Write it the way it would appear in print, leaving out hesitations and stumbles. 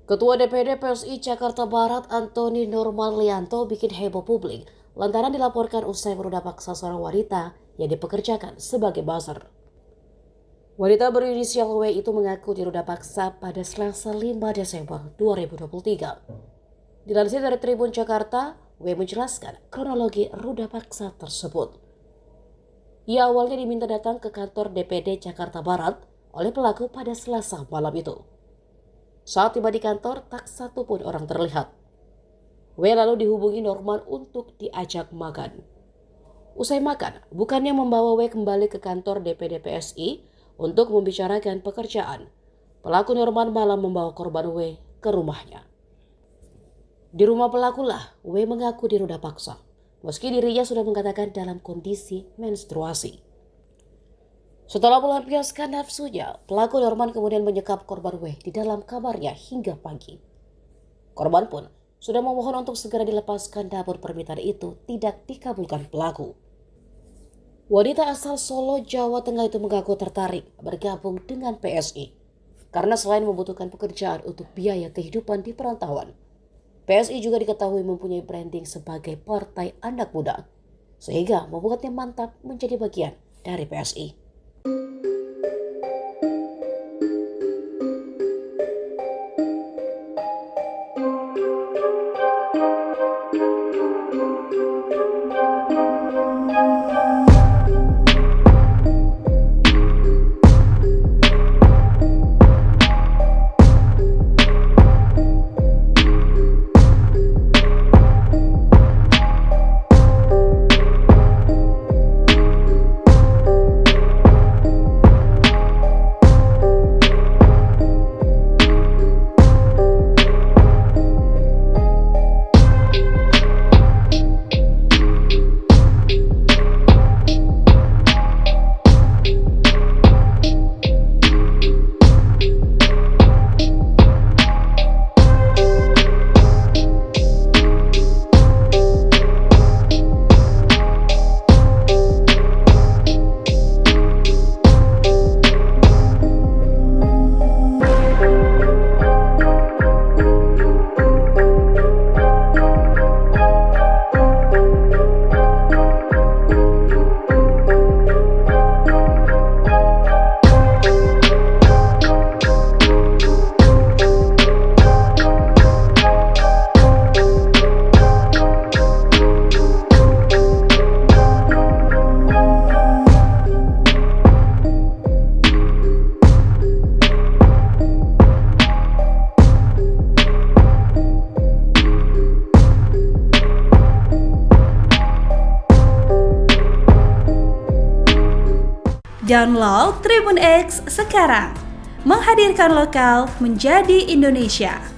Ketua DPD PSI Jakarta Barat Antoni Nurmanlianto bikin heboh publik lantaran dilaporkan usai berudah paksa seorang wanita yang dipekerjakan sebagai buzzer. Wanita berinisial W itu mengaku dirudah paksa pada Selasa 5 Desember 2023. Dilansir dari Tribun Jakarta, W menjelaskan kronologi rudah paksa tersebut. Ia awalnya diminta datang ke kantor DPD Jakarta Barat oleh pelaku pada Selasa malam itu. Saat tiba di kantor, tak satu pun orang terlihat. W lalu dihubungi Norman untuk diajak makan. Usai makan, bukannya membawa W kembali ke kantor DPD PSI untuk membicarakan pekerjaan. Pelaku Norman malah membawa korban W ke rumahnya. Di rumah pelakulah W mengaku dirudah paksa, meski dirinya sudah mengatakan dalam kondisi menstruasi. Setelah melampiaskan nafsunya, pelaku Norman kemudian menyekap korban W di dalam kamarnya hingga pagi. Korban pun sudah memohon untuk segera dilepaskan, namun permintaan itu tidak dikabulkan pelaku. Wanita asal Solo, Jawa Tengah itu mengaku tertarik bergabung dengan PSI karena selain membutuhkan pekerjaan untuk biaya kehidupan di perantauan, PSI juga diketahui mempunyai branding sebagai partai anak muda, sehingga membuatnya mantap menjadi bagian dari PSI. Download Tribun X sekarang, menghadirkan lokal menjadi Indonesia.